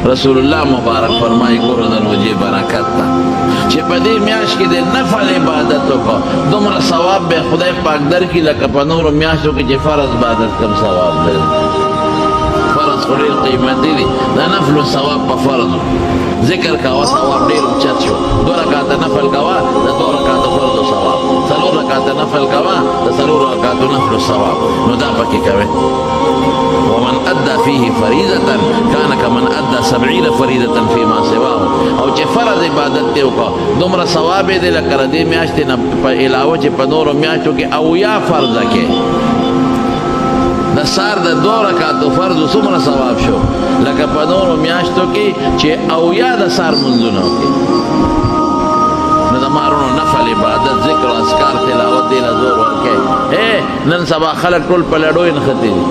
رسول الله مبارک فرمایي ګوره د روژې برکت ته چې په دې میاشت کې د نفل عبادت وکړه دومره ثواب به خدای پاک درکړي لکه په نورو میاشتو کې چې فرض عبادت کم ثواب لري. فرض خو ډېر قیمتي دي، د نفلو ثواب په فرضو ذکر کوه ثواب ډېر اوچت شو. 2 رکعاته نفل کوه د 2 رکعاته فرضو ثواب، 4 رکعاته نفل کوه د 4 رکعاتو نفلو ثواب. نو دا پکې کوئ. ومن ادى فيه فريضة كان كمن ادى 70 فريضة فيما سواه. او چې فرض عبادت دی وکړه دومره ثواب دی لکه د دې میاشتې نه په علاوه چې په نورو میاشتو کې اویا فرضه کې د سار د 2 رکعاتو فرض څومره ثواب شو لکه په نورو میاشتو کې چې اویا د سار منځونه وکړي. نو د مارونو نفل عبادت ذکر و اذکار تلاوت دی له زور ورکړئ. نن سبا خلک ټول په لډو نښتي دي،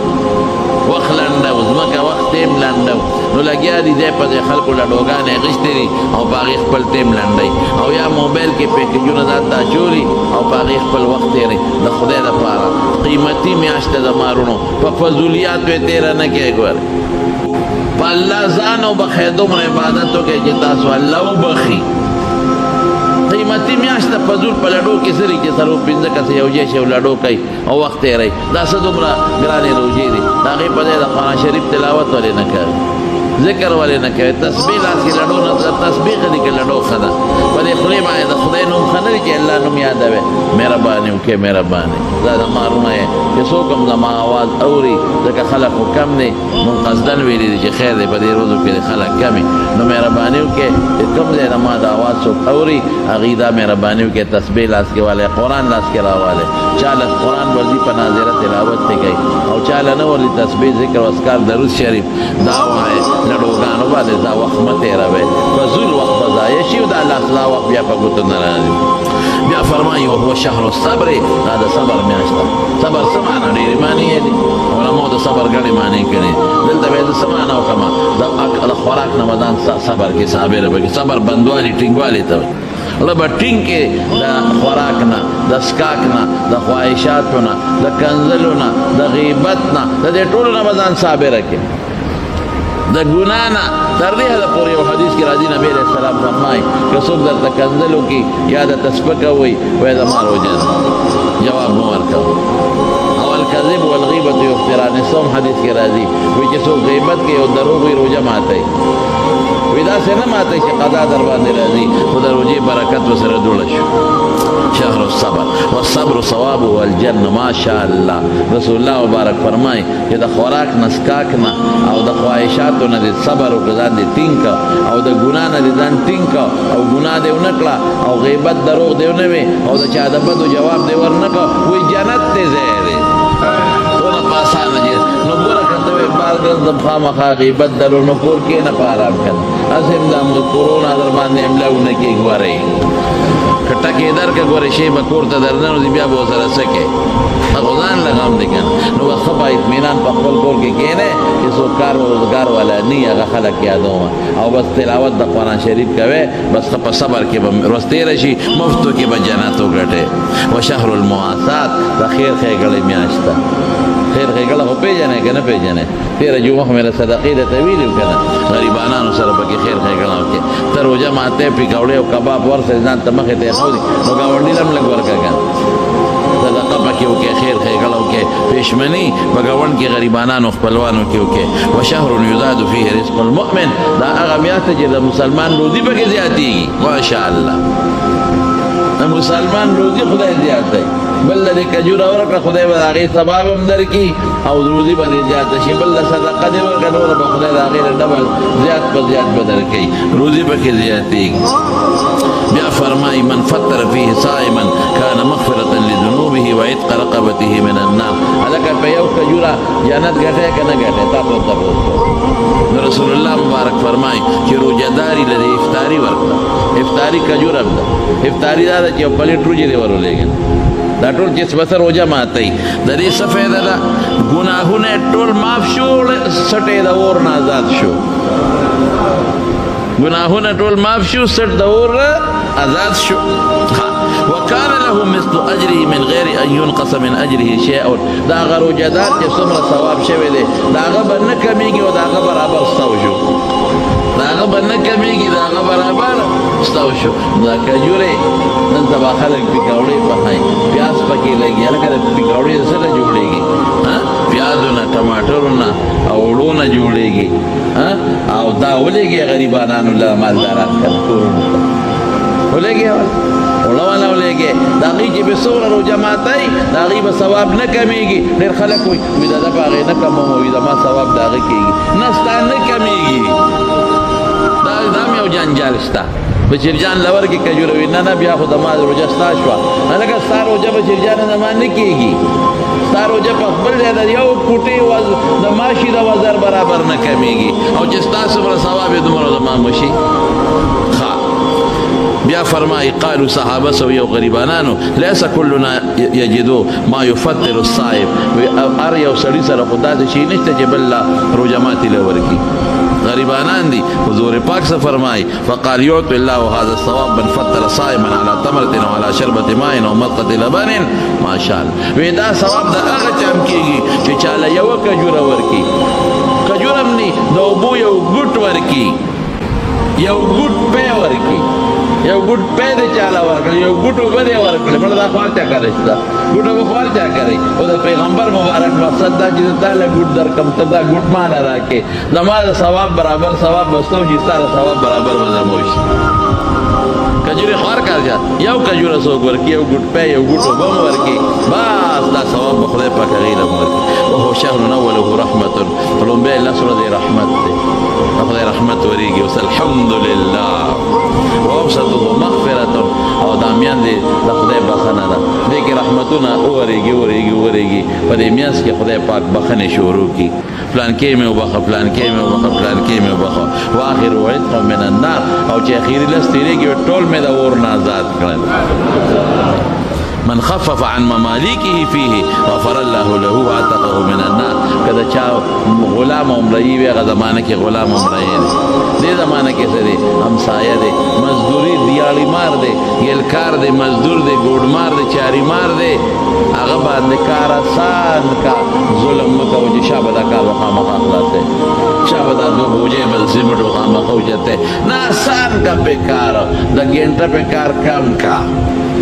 وخت لنډه و ځمکه وخت ټیم لنډه و نو لګیا دي ځای په ځای خلکو لډوګانې اخیستې دي او په هغې خپل ټیم لنډوي او یا موبایل کې پیکیجونه ځان ته اچولي او په هغې خپل وخت تېروي. د خدای دپاره قیمتي میاشت ده د مارونو په فضولیاتو یې تېره نه کړئ. ګورئ په الله ځان وبخئ، دومره عبادت وکړئ چې تاسو الله وبخي. قیمتي میاشت ده فضول په لډو کې سري چې 4-5 کسه یو ځای شي او لډو کوي او وخت تېروي. دا څه دومره ګرانې روژې دي، د هغې په ځای د قرآن شریف تلاوت ولې نه کوي، ذکر ولې نه کوي، تسبیح لاس کې لډو نه تسبیح دي کې لډو ښه ده. په دې خولې باندې د خدای نوم ښه نه دی چې الله نوم یادوي. مهرباني وکړئ، مهرباني. دا د مارونه یې چې څوک هم زما اواز اوري ځکه خلک خو کم دی، مونږ قصدن ویلي دي چې خیر دی په دې روزو کې خلک کم نو مهرباني وکړئ چې کوم ځای د ما د اواز څوک اوري هغې دا مهرباني وکړئ تسبیح لاس کې والی، قرآن لاس کې راوالی. چا له قرآن ورځي په ناظره تلاوت ته کوي او چا له نه ورځي تسبیح ذکر و اذکار درود شریف دا وایي. لډوګانو باندې دا وخت مه تېروئ، فضول وخت به ضایع شي او د الله خلا وخت بیا په ګوتو نه راځي. بیا فرمایي وهو شهر الصبر، دا د صبر میاشت ده. صبر څه معنی؟ ډېرې معنی دي، علماو د صبر ګڼې معنی کړي. دلته به یې څه معنی وکړمه؟ د خوراک نه به ځان صبر کې صابره به کې صبر بندوالي ټینګوالي ته وایي. الله به ټینګ کې د خوراک نه، د څښاک نه، د خواهشاتو نه، د کنځلو نه، د غیبت نه، د دې ټولو نه به ځان صابره کې، د ګناه نه. تر دې حده پورې یو حدیث کې راځي نبی علیه السلام فرمایي که څوک درته کنځل وکړي یا درته سپکه وایي وایي زما روژه ده، جواب مه ورکوه. او الکذب والغیبة یفطران الصوم حدیث کې راځي وایي چې څوک غیبت کوي او دروغ وایي روژه ماتوي. وایي داسې نه ماتوي چې قضا در باندې راځي، خو د روژې برکت ورسره جوړه شو. شهر الصبر والصبر ثوابه الجنه. ماشاء الله رسول الله مبارک فرمایي چې د خوراک نه څښاک نه او د خواهشاتو نه دې صبر وکړه، ځان دې ټینګ کړه او د ګناه نه دې ځان ټینګ کړه او ګناه دې ونه کړه او غیبت دروغ دې ونه وي او د چا د بدو جواب دې ورنه کړه. وایي جنت دې ځای دی. څونه په اسانه دي. نو ګوره که ته وایې بار ګرځ د خامخا غیبت درو نو کور کښېنه په ارام کړه. هسې هم دا کورونا در باندې املا ونه کړي. ګورئ که ټکې درکړه ګورې شی به کور ته درننوځي بیا به ورسره څه کوې؟ هغه ځان له غم دی که نه. نو به ښه په اطمینان په خپل کور کې کښېنئ چې څوک کار و روزګار والا نه وي هغه خلک یادومه او بس تلاوت د قرآن شریف کوئ، بس ښه په صبر کې به ورځ تېره شي، مفتو کې به جنت وګټئ. و شهر المواسات د خیر ښېګړې میاشت ده. خیر ښېګړه خو پېژنئ که نه پېژنئ؟ تېره جمعه خو مې له صدقې درته ویلي وو که نه، غریبانانو سره پکې خیر ښېګړه وکړې. ته روژه ماتئ پکوړې او کباب ورسئ ځان ته مخې ته یې ښودي نو ګاونډي له هم لږ ورکړه که صدقه پکې وکړې، خیر ښېګړه وکړې، پېشمني په ګاونډ کې غریبانانو خپلوانو کې وکړې. و شهر یزاد فیه رزق المؤمن، دا هغه میاشت چې د مسلمان روزي پکې زیاتېږي. ماشاءالله د مسلمان روزي خدای زیات دی. بل د کجوره ورکړه خدای به د هغې ثواب هم درکړي او روزي به دې زیاته شي. بل د صدقه دې ورکړه نوره به خدای د هغې نه ډبل زیات په زیات به درکوي، روزي پکې زیاتېږي. بیا فرمایي من فطر فيه صائما كان مغفرة لذنوبه وعتق رقبته من النار. هلکه په یو کجوره جنت ګټئ که نه ګټئ؟ تا ته تپوس نو رسول الله مبارک فرمایي چې روژهداري له دې افطاري ورکړه. افطاري کجوره هم ده. افطاري دا ده چې یو پلیټ روژې دې ورولېږي. دا ټول چې بسر روژه ماتوي د دې څه فایده ده؟ ګناهونه ټول معاف شو، سټې د اور نه آزاد شو. گناہونا ټول معاف شو، سټ د اور آزاد شو. وکان له مثل اجره من غیر ان ينقص من اجره شیء. دا هغه روژهدار چې څومره ثواب شوی دی د هغه به نه کمیږي او د هغه برابر ستو شو. نه کمیږي د هغه برابر ستو شو. دا کجورې نن سبا خلک پکوړې پخوي، پیاز پکې لګي. هلکه د پکوړې د څه نه جوړېږي؟ پیازو نه، ټماټرو نه او اوړو نه جوړېږي. او دا ولېږي غریبانانو له مالداران کنه کورونو ته ولېږي اوړه والا ولېږي. د هغې چې به څومره روژه ماتئ د هغې به ثواب نه کمیږي. ډېر خلک وایي دا به هغې نه کموم وي زما ثواب د هغه کېږي. نه ستا نه کمیږي. دا هم یو جنجال شته. بچیرجان لور کې کجوره وي نه بیا خو د ما روژه ستا شوه. هلکه ستا روژه بچیرجانه زما نه کېږي. ستا روژه په خپل ځای د یو پوټې د ماشي د وزر برابر نه کمیږي. او چې ستا څومره ثواب یې دومره د ما مشي. بیا فرمایي قالو صحابه سو یو غریبانانو لیس کلنا یجدو ما یفطر الصائم. هر یو سړي سره خو داسې شی نشته چې بل روژه ماتي له ورکړي. غریبانان دي. حضور پاک سے فرمائی فقال یعطي الله هذا الثواب من فطر صائما على تمرة وعلى شربة ماء ومضغة لبن ما شاء الله. وی دا ثواب د هغه چم کېږي چې چاله یو کجوره ورکړي. کجوره هم نی د اوبو یو ګوټ ورکړي، یو ګوټ پی ورکړي، یو ګوټ پی دې چاله ورکړي، یو ګوټ اوبه دې ورکړي. مړه دا خوار چا کولی شته؟ ګوټ اوبه خوار چا کوي؟ او د پیغمبر مبارک مقصد دا چې تا له ګوټ درکړم ته دا ګوټ ماله راکړې. زما د ثواب برابر ثواب به ستا وشي، ستا د ثواب برابر به زما وشي. کجورې خوار کار چا یو کجوره څوک ورکړي، یو ګوټ پی یو ګوټ اوبه م ورکړي، بس دا ثواب به خدای پاک هغې له م ورکړي. وهو شهر اوله رحمة. لومبی لس ورځې رحمت دی، خدای رحمت ورېږي. اوس الحمدلله واوسطه مغفرة. او دا میان دی د خدای بخنه ده. دې کې رحمتونه ورېږي ورېږي ورېږي. په دې میانځ کې خدای پاک بخنې شروع کړي. فلان کې مې وبخه، فلان کې مې وبخه، فلان کې مې وبخه. واخر عتق من النار. او چې اخري لس تېرېږي ټول مې د اور نه آزاد کړل. من خفف عن مماليكه فيه غفر الله له وعتقه من النار. کله چا غلام عمرې وي هغه زمانه کې غلام عمرې دی. دې زمانه کې څه دی؟ همسایه دی، مزدوري دیاړي مار دی، ګلکار دی، مزدور دی، ګوډمار دی، چاري مار دی. هغه باندې کار آسان کا، ظلم مه کوه چې شابه دا کار خامخا خلاص دی، شابه دا دو بوجې بل سیمټو خامخا اوچته نه. آسان کا پې کار، د ګنټه پې کار کم کا.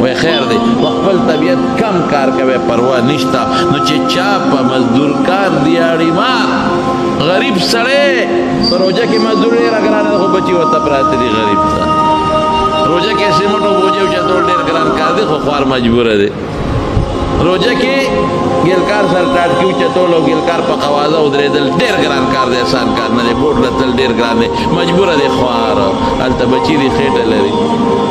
وی خیر دی خپل طبیعت کم کار کوي، پروا نشته. نو چې چا په مزدور کار دیاړي مار غریب سړی په روژه کې مزدوري ډېره ګرانه ده، خو بچي ورته پراته دي غریب ته. روژه کې سیمټو بوجې اوچتول ډېر ګران کار دی، خو خوار مجبوره دی. روژه کې ګلکار سر ټاټ کې اوچتول او ګلکار په قوازه ودرېدل ډېر ګران کار دی، اسان کار نه دی. بوټ لتل ډېر ګران دی، مجبوره دی خوار. هلته بچي دي، خېټه لري،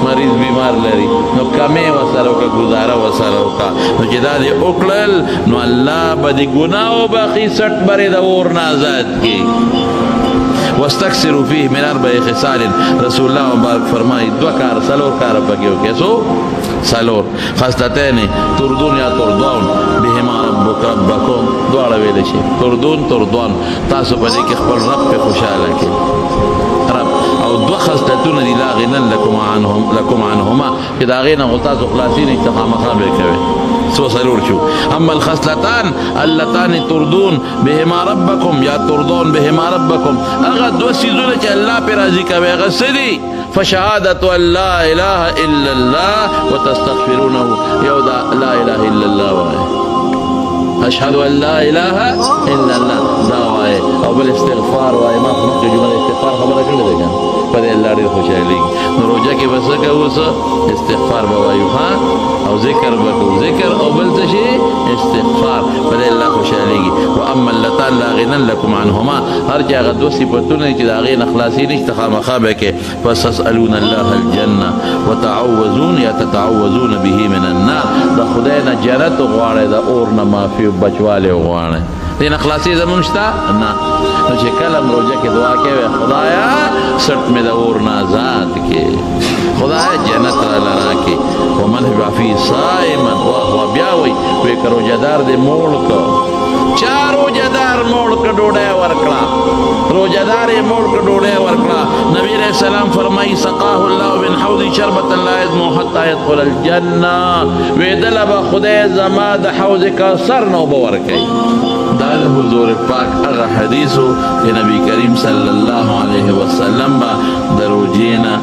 مریض بیمار لري، نو کمې ورسره وکړه، ګزاره ورسره وکړه. نو چې دا دې وکړل نو الله به د ګناهو باقي سټ برې د اور نه آزاد کړي. واستكثروا فيه من 4 خصال. رسول الله مبارک فرمایي 2 کار 4 کار پکې وکړي. سو 4 خصلتين تردون یا تردون بهما ربکم. دواړه ویل شي تردون تردون. تاسو په دې کې خپل رب په خوشاله کې رب. او 2 خصلتونه دي لا غنى لكم عنهما، چې دا غي نه غلطات خلاصين استقامه به کوي. سو سرور شو. اما الخصلتان اللتان تردون بهما ربكم یا تردون بهما ربكم. اغه 2 سيزونه چې الله پر راضي کوي هغه سدي فشهادة ان لا اله الا الله وتستغفرونه. يودا لا اله الا الله وای اشهد ان لا اله الا الله دا وای او بل استغفار وای. ما په مخکې جمله استغفار خبره کړې ده کنه، په دې الله ډېر خوشاله. نو روژه کې بس کوو استغفار به وایو او ذکر به کوو، ذکر او بل څه شي استغفار، په دې الله خوشالېږي. واما اللتان لا غنى لكم عنهما. هر چې هغه 2 صفتونه چې د هغې نه خلاصي نشته خامخا به کې. فستسألون الله الجنه وتعوذون یا تتعوذون به من النار. د خدای نه جنت غواړئ، د اور نه معافي او بچوالی غواړئ. دې نه خلاصي زمونږ شته نه. نو چې کله روژه کې دعا کوې خدایا سټ مې د اور نه آزاد کې، خدایا جنت راله راکې. ومن هو فی صائما وهو بیا وایي که روژهدار دې موړ که، چا روژهدار موړ که ډوډۍ ورکړه، روژهدار یې موړ که ډوډۍ ورکړه. نبی علیہ السلام فرمایي سقاه الله من حوض شربة لا يظمأ حتى يدخل الجنه. وی دله به خدای زما د حوض کوثر نه اوبه ورکوي. دا د حضور پاک هغه حدیثو چې نبی کریم صلی الله علیه وسلم به د روجینا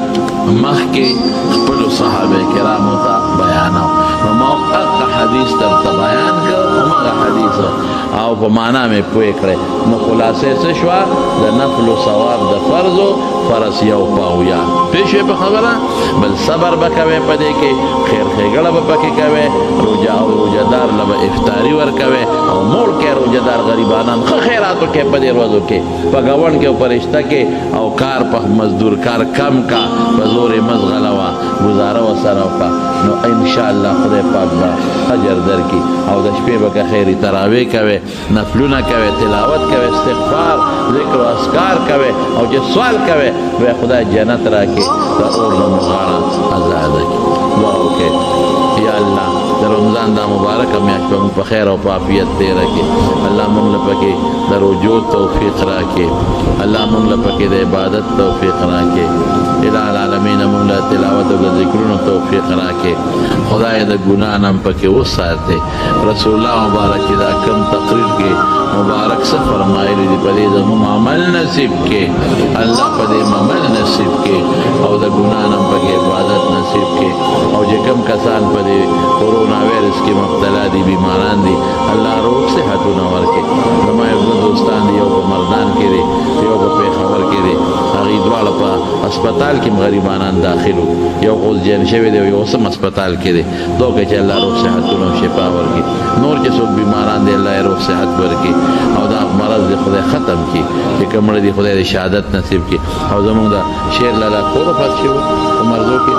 مخکې خپلو صحابه کرامو ته بیانو نو ما هغه حدیث درته بیان کړ همغه حدیث او په معنا مې پوه کړې نو خلاصې څه شوه د نفل و ثواب د فرضو فرض یو پاویا پېښې په خبره بل صبر به کوې په دې کې خیر ښېګړه به پکې کوې روژه او روژهدار له به افطاري ورکوې او موړ کې روژهدار غریبانان ښه خیراتو کې په دې ورځو کې په ګاونډ کې او په رشته کې او کار په مزدور کار کم کا په زور یې مزغله وه ګزاره ورسره وکړه نو انشاءالله خدای پاک به اجر درکړي او د شپې به که خیري تراویح کوې نفلونه کوې تلاوت کوې استغفار ذکر و اذکار کوې او چې سوال کوې بیا خدای جنت راکړي د اور نه مو غاړه ازاده کړي دعا وکړئ یا الله د رمضان دا مبارکه میاشت به مونږ په خیر او په عافیت تېره کړي الله مونږ له پکې د رجوع توفیق راکړي الله مونږ له پکې د عبادت توفیق راکړي الہ العالمین مونږ له تلاوت او د ذکرونو توفیق راکړي خدای د ګناه نه هم پکې وساتي رسول الله مبارک دا کم تقریر کې مبارک څه فرمایلی دي په دې زموږ عمل نصیب کې الله په دې عمل نصیب کې او د ګناه نه هم پکې عبادت نصیب کې او چې کم کسان په دې کورونا وایرس کې مبتلا دي بیماران دي الله روغ صحتونه ورکړي زما یو دوه دوستان دي یو په مردان کې دي یو په پېښور کې دي هغوی دواړه په هسپتال کې غریبانان داخل وو یو غوزجن شوی دی او یو سم هسپتال کې دی دوی کې چې الله روغ صحتونه او شفا ورکړي نور چې څوک بیماران دي الله یې روغ صحت ورکړي او دا مرض دی خدای ختم کړي چې کوم مړه دي خدای د شهادت نصیب کړي او زمونږ د شیر لالا کور وفات شوی په مرضو کې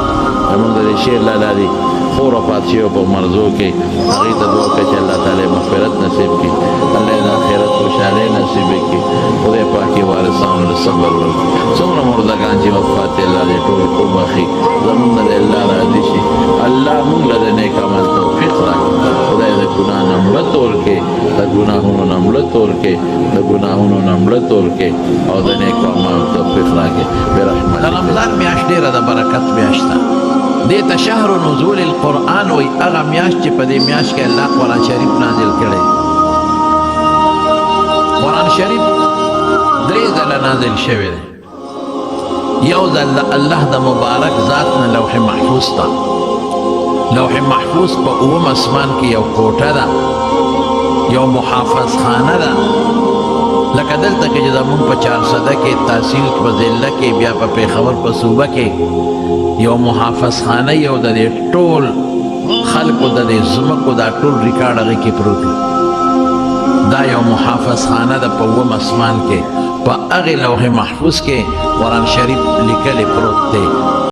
زمونږ د شیر لالا دی خور وفات شوی په مرضو کې هغوی ته دعا وکړه چې الله تعالی مغفرت نصیب کړي الله یې د آخرت خوشحالۍ نصیب کړي خدای پاک یې وارثانو له صبر ورکړي څومره مردګان چې وفات دي الله دې ټول وبخي زمونږ نه د الله راضي شي الله مونږ له د نیک عمل توفیق راکړي خدای د ګناه نه مړه تور کړي د ګناهونو نه مړه تور کړي د ګناهونو نه مړه تور کړي او د نیکو اعمالو توفیق راکړي برحمتک د رمضان میاشت ډېره د برکت میاشت ده دې ته شهر نزول القرآن وایي هغه میاشت چې په دې میاشت کې الله قرآن شریف نازل کړی قرآن شریف 3 ځله نازل شوی دی یو ځل الله د مبارک ذات نه لوح محفوظ ته لوح محفوظ په 9 اسمان کې یو کوټه ده یو محافظ خانه ده لکه دلته کې چې زمونږ په 400 کې تحصیل په ضلع کې بیا په پېښور په صوبه کې یو محافظ خانه یو د دې ټول خلکو د دې ځمکو دا ټول ریکارډ هغې کې پروت دا یو محافظ خانه ده په 9 اسمان کې په هغې لوح محفوظ کې قرآن شریف لیکلی پروت دی